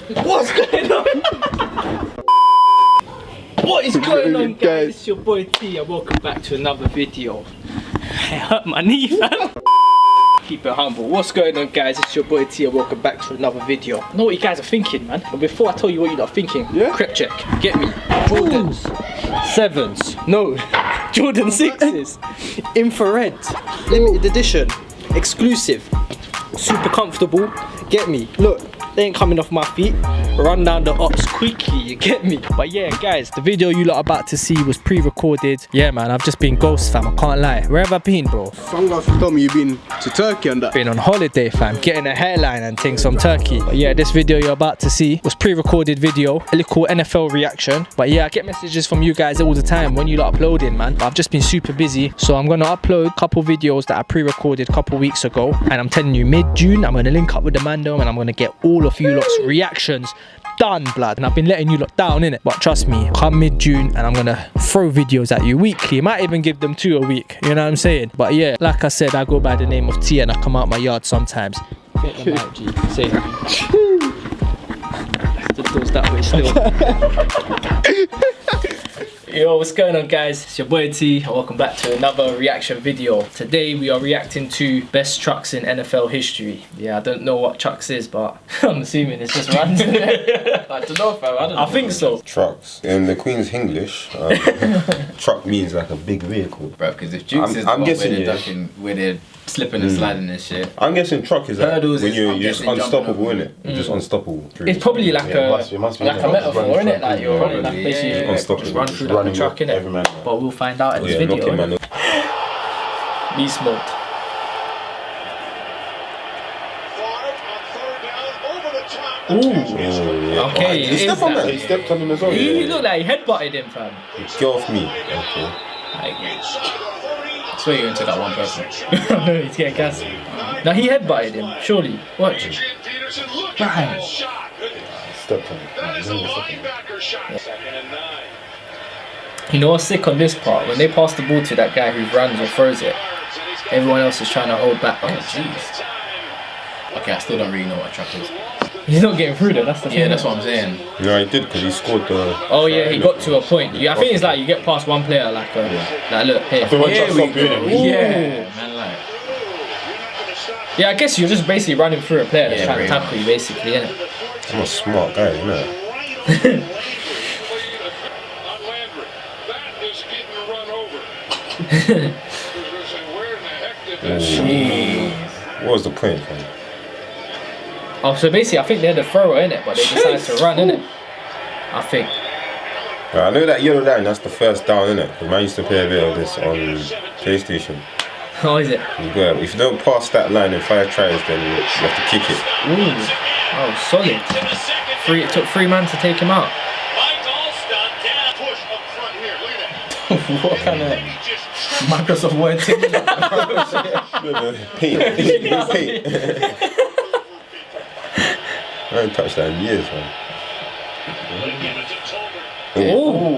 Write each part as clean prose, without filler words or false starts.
What's going on? What is going on, guys? It's your boy T and welcome back to another video. I hurt my knee, fam. Keep it humble. What's going on, guys? It's your boy T and welcome back to another video. I know what you guys are thinking, man. But before I tell you what you're not thinking, crep check. Get me. Jordans 7s. No. Jordan 6s. Infrared. Limited edition. Exclusive. Super comfortable. Get me. Look. They ain't coming off my feet. Run down the ops quickly, you get me? But yeah, guys, the video you lot are about to see was pre-recorded. Yeah, man, I've just been ghost, fam. I can't lie. Where have I been, bro? Some guys told me you've been to Turkey and that. Been on holiday, fam. Getting a hairline and things from Turkey. But yeah, this video you're about to see was pre-recorded video. A little NFL reaction. But yeah, I get messages from you guys all the time when you lot uploading, man. But I've just been super busy. So I'm gonna upload a couple videos that I pre-recorded a couple weeks ago. And I'm telling you, mid-June, I'm gonna link up with the Mando and I'm gonna get all of you lot's reactions done, blood. And I've been letting you lot down, innit? But trust me, come mid-June and I'm gonna throw videos at you weekly. Might even give them 2 a week, you know what I'm saying? But yeah, like I said, I go by the name of T and I come out my yard sometimes. Get them out, G. Say it. The door's that way still. Yo, what's going on, guys? It's your boy T and welcome back to another reaction video. Today we are reacting to best trucks in NFL history. Yeah, I don't know what trucks is, but I'm assuming it's just random. I don't know, fam. I think so. Trucks. In the Queen's English, truck means like a big vehicle. Bro, because if Jukes is the one where they're slipping and sliding and shit. I'm guessing truck is like hurdles when you're just unstoppable, innit? You're just unstoppable. It's probably like a metaphor, innit? Like you're running, like basically unstoppable. Just run through like a truck, innit? But we'll find out in this video. Me smoked. Ooh. Okay, he stepped on that. He stepped on him as well. He looked like he headbutted him, fam. Get off me. Okay. I swear you're into that one person. No, he's getting gas. Now he headbutted him, surely. Watch. Bang. Stepped on him. You know what's sick on this part? When they pass the ball to that guy who runs or throws it, everyone else is trying to hold back. Oh, jeez. Okay, I still don't really know what a truck is. He's not getting through though, that's the thing. Yeah, that's what I'm saying. No, he did because he scored the... Oh yeah, he got to a point. Yeah, I think it's like you get past one player like look, here. Yeah, man, like... Yeah, I guess you're just basically running through a player that's trying to tackle you basically, innit? I'm a smart guy, innit? What was the point, man? Oh, so basically I think they're the thrower, innit? But they decided to run, innit? I think. I know that yellow line, that's the first down, innit? Because I used to play a bit of this on PlayStation. Oh, is it? Yeah, if you don't pass that line in 5 tries, then you have to kick it. Ooh. Oh, solid. It took 3 man to take him out. What kind of Microsoft Word thing? Paint. I haven't touched that in years, man. Oh,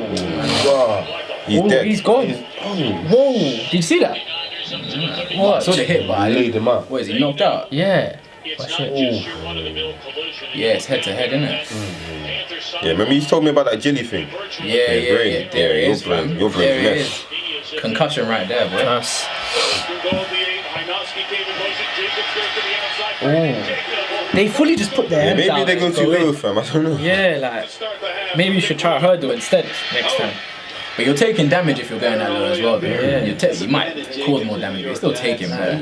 he's dead. He's gone. Whoa, did you see that? What? I saw the hit, but I laid him up. What, is he knocked out? Yeah. Yeah, it's head to head, isn't it? Yeah, remember you told me about that jelly thing? Yeah. There it is, fam. Your brain's mess. Concussion right there, boy. Nice. Oh. They fully just put their hands maybe down. they go too low, fam. I don't know. Yeah, like maybe you should try a hurdle instead next time. But you're taking damage if you're going that low as well, though. Yeah. You might cause more damage, but you're still taking, man.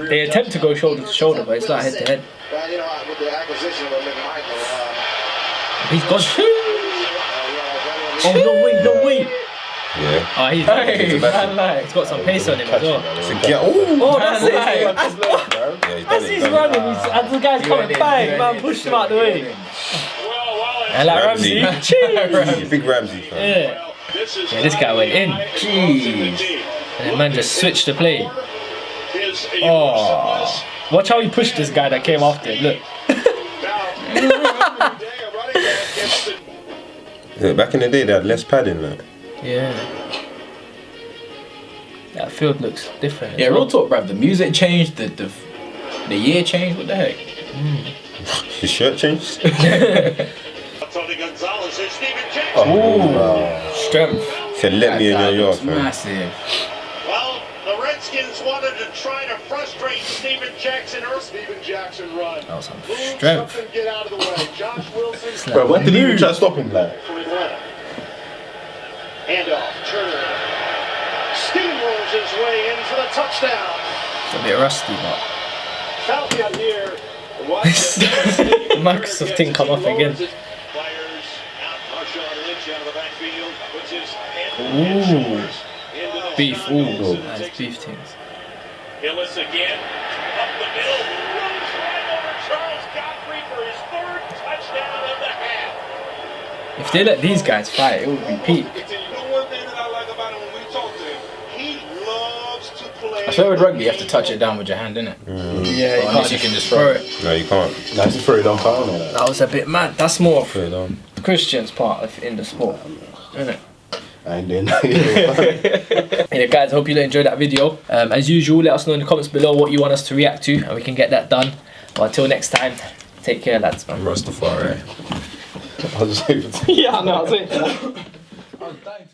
They attempt to go shoulder to shoulder, but it's not head to head. He's gone. Oh, no way. Yeah. Oh, he's got some pace on him as well. Oh, that's it. As he's running, as the guy's coming, bang, man, pushed him out the way. And like Ramsey. Big Ramsey, fam. Yeah, this guy went in. Jeez. And the man just switched the play. Oh. Watch how he pushed this guy that came after him, look. Yeah, back in the day, they had less padding, like. Yeah. That field looks different. Yeah, real talk, bruv. The music changed, the year changed. What the heck? His shirt changed. Strength. Said, let me in your yard, Looks man. massive. Well, the Redskins wanted to try to frustrate Steven Jackson early. Steven Jackson run. That was some Move strength. something, get out of the way. Josh Wilson. Bro, when did he even try to stop him, like? For Atlanta. Handoff. Turner steamrolls his way in for the touchdown. It's a bit rusty, but. Falcon here. The Microsoft thing come off again. Players out. Marshawn Lynch out of the backfield. Puts his hand Ooh. into the Beef. shot. Ooh. Wilson Nice takes beef things. Hillis again. Up the middle. Runs right over Charles Godfrey for his third touchdown of the half. If they let these guys fight, it would be peak. You know one thing that I like about him when we talk to him? He loves to play. I swear with rugby, you have to touch it down with your hand, innit? Yeah, Or unless you can just throw it. No, you can't. Nice to throw it down pound. That was a bit mad. That's more Put it on. Christian's part of in the sport, isn't it? I ain't doing that. Anyway, guys, I hope you enjoyed that video. As usual, let us know in the comments below what you want us to react to, and we can get that done. But until next time, take care, lads, man. Rastafari. I was just Yeah, I know. I was waiting for that.